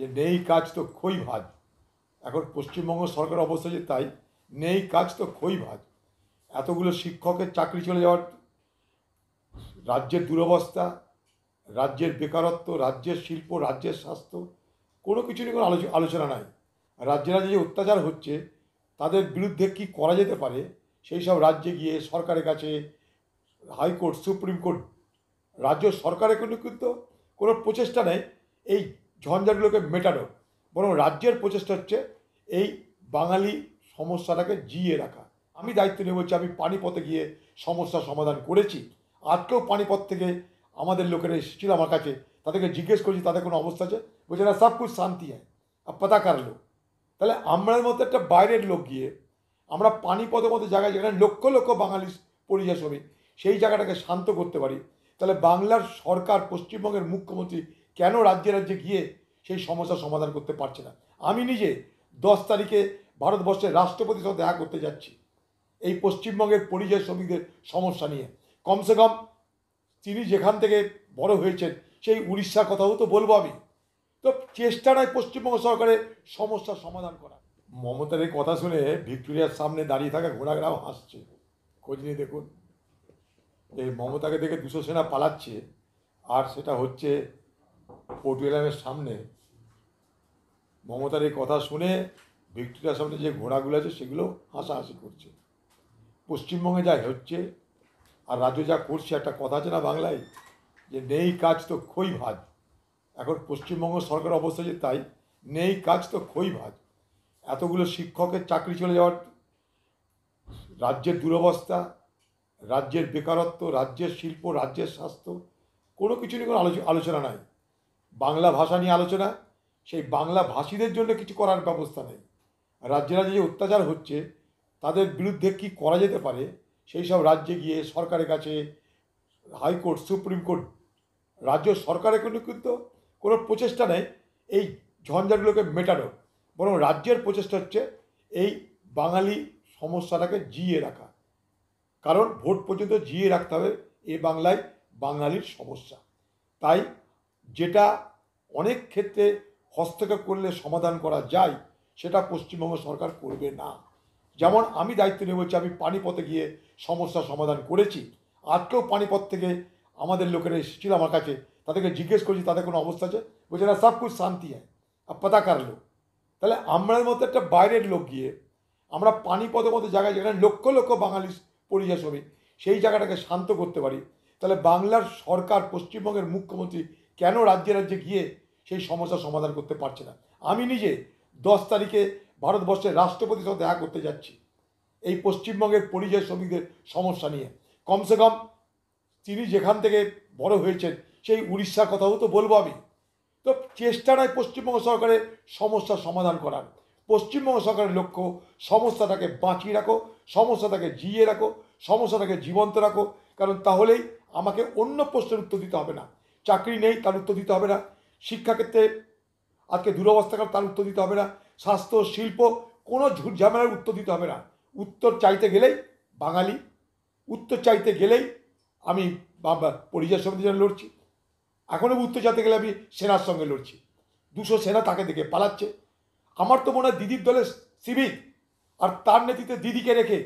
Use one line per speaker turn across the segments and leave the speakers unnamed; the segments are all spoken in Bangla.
যে নেই কাজ তো খই ভাজ। এখন পশ্চিমবঙ্গ সরকারের অবস্থা যে তাই, নেই কাজ তো খই ভাজ। এতগুলো শিক্ষকের চাকরি চলে যাওয়ার, রাজ্যের দুরবস্থা, রাজ্যের বেকারত্ব, রাজ্যের শিল্প, রাজ্যের স্বাস্থ্য, কোনো কিছু নিয়ে কোনো আলোচনা নাই। রাজ্যে রাজ্যে যে অত্যাচার হচ্ছে তাদের বিরুদ্ধে কি করা যেতে পারে সেই সব রাজ্যে গিয়ে সরকারের কাছে, হাইকোর্ট, সুপ্রিম কোর্ট, রাজ্য সরকারের কিন্তু কোনো প্রচেষ্টা নেই এই ঝঞ্ঝাটগুলোকে মেটানোর। বরং রাজ্যের প্রচেষ্টা হচ্ছে এই বাঙালি সমস্যাটাকে জিইয়ে রাখা। আমি দায়িত্ব নিয়ে বলছি, আমি পানিপথে গিয়ে সমস্যার সমাধান করেছি। আজকেও পানিপথ থেকে আমাদের লোকেরা এসেছিল আমার কাছে, তাদেরকে জিজ্ঞেস করছি তাদের কোনো অবস্থা আছে, বলছে না সব কিছু শান্তি হয় আর পাতা কার লোক। তাহলে আমরা মতো একটা বাইরের লোক গিয়ে আমরা পানিপথের মতো জায়গায় যেখানে লক্ষ লক্ষ বাঙালি পরিযায়ী শ্রমিক, সেই জায়গাটাকে শান্ত করতে পারি। তাহলে বাংলার সরকার, পশ্চিমবঙ্গের মুখ্যমন্ত্রী কেন রাজ্যে রাজ্যে গিয়ে সেই সমস্যার সমাধান করতে পারছে না? আমি নিজে 10 তারিখে ভারতবর্ষের রাষ্ট্রপতির সাথে দেখা করতে যাচ্ছি এই পশ্চিমবঙ্গের পরিযায়ী শ্রমিকদের সমস্যা নিয়ে। কমসে কম তিনি যেখান থেকে বড় হয়েছেন সেই উড়িষ্যার কথাও তো বলবো আমি। তো চেষ্টা নয় পশ্চিমবঙ্গ সরকারের সমস্যার সমাধান করা। মমতার এই কথা শুনে ভিক্টোরিয়ার সামনে দাঁড়িয়ে থাকা ঘোড়াঘাড়াও হাসছে। খোঁজ নিয়ে দেখুন, এই মমতাকে দেখে 200 সেনা পালাচ্ছে, আর সেটা হচ্ছে পোর্ট উইলিয়ামের সামনে। মমতার এই কথা শুনে ভিক্টোরিয়ার সামনে যে ঘোড়াগুলো আছে সেগুলো হাসাহাসি করছে। পশ্চিমবঙ্গে যা হচ্ছে আর রাজ্য যা করছে, একটা কথা আছে না বাংলায়, যে নেই কাজ তো খই ভাজ। এখন পশ্চিমবঙ্গ সরকারের অবস্থা যে তাই, নেই কাজ তো খই ভাজ। এতগুলো শিক্ষকের চাকরি চলে যাওয়ার, রাজ্যের দুরবস্থা, রাজ্যের বেকারত্ব, রাজ্যের শিল্প, রাজ্যের স্বাস্থ্য, কোনো কিছু নিয়ে কোনো আলোচনা নাই। বাংলা ভাষা নিয়ে আলোচনা, সেই বাংলা ভাষীদের জন্য কিছু করার ব্যবস্থা নেই। রাজ্যে রাজ্যে যে অত্যাচার হচ্ছে তাদের বিরুদ্ধে কি করা যেতে পারে সেই সব রাজ্যে গিয়ে সরকারের কাছে, হাইকোর্ট, সুপ্রিম কোর্ট, রাজ্য সরকারের কিন্তু কোনো প্রচেষ্টা নেই এই ঝঞ্ঝাটগুলোকে মেটানোর। বরং রাজ্যের প্রচেষ্টা হচ্ছে এই বাঙালি সমস্যাটাকে জিইয়ে রাখা। কারণ ভোট পর্যন্ত জিইয়ে রাখতে হবে এ বাংলায় বাঙালির সমস্যা। তাই যেটা অনেক ক্ষেত্রে হস্তক্ষেপ করলে সমাধান করা যায় সেটা পশ্চিমবঙ্গ সরকার করবে না। যেমন আমি দায়িত্ব নিয়ে বলছি, আমি পানিপথে গিয়ে সমস্যার সমাধান করেছি। আজকেও পানিপথ থেকে আমাদের লোকেরা এসেছিল আমার কাছে, তাদেরকে জিজ্ঞেস করছি তাদের কোনো অবস্থা আছে, বলছে না সব কিছু শান্তি হয় আর পাতা কার লোক। তাহলে আমরা মতো একটা বাইরের লোক গিয়ে আমরা পানিপথের মতো জায়গায় যেখানে লক্ষ লক্ষ বাঙালি পরিযায়ী শ্রমিক, সেই জায়গাটাকে শান্ত করতে পারি। তাহলে বাংলার সরকার, পশ্চিমবঙ্গের মুখ্যমন্ত্রী কেন রাজ্যে রাজ্যে গিয়ে সেই সমস্যার সমাধান করতে পারছে না? আমি নিজে 10 তারিখে ভারতবর্ষের রাষ্ট্রপতির সাথে দেখা করতে যাচ্ছি এই পশ্চিমবঙ্গের পরিযায়ী শ্রমিকদের সমস্যা নিয়ে। কমসে কম তিনি যেখান থেকে বড় হয়েছেন সেই উড়িষ্যার কথাও তো বলবো আমি। তো চেষ্টা নয় পশ্চিমবঙ্গ সরকারের সমস্যার সমাধান করার। পশ্চিমবঙ্গ সরকারের লক্ষ্য সমস্যাটাকে বাঁচিয়ে রাখো, সমস্যাটাকে জিইয়ে রাখো, সমস্যাটাকে জীবন্ত রাখো। কারণ তাহলেই আমাকে অন্য প্রশ্নের উত্তর দিতে হবে না। চাকরি নেই তার উত্তর দিতে হবে না, শিক্ষাক্ষেত্রে আজকে দুরবস্থা তার উত্তর দিতে হবে না, স্বাস্থ্য, শিল্প, কোনো ঝুট ঝামেলার উত্তর দিতে হবে না। উত্তর চাইতে গেলেই বাঙালি, উত্তর চাইতে গেলেই আমি পরিযায়ী সমিতির জন্য লড়ছি। এখনও উত্তর চাইতে গেলে আমি সেনার সঙ্গে লড়ছি। 200 সেনা তাকে দেখে পালাচ্ছে। আমার তো মনে হয় দিদির দলে সিভিক, আর তার নেতৃত্বে দিদিকে রেখে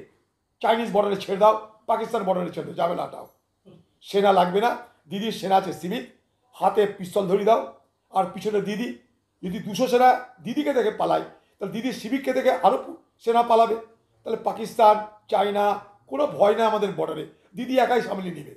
চাইনিজ বর্ডারে ছেড়ে দাও, পাকিস্তান বর্ডারে ছেড়ে দাও, যাবে না হটাও। সেনা লাগবে না, দিদির সেনা আছে সিভিক, হাতে পিস্তল ধরিয়ে দাও। আর পিছনে দিদি, যদি 200 সেনা দিদিকে দেখে পালায় তাহলে দিদির সিভিককে দেখে আরও সেনা পালাবে। তাহলে পাকিস্তান, চায়না, কোনো ভয় না আমাদের বর্ডারে, দিদি একাই সামলে নেবে।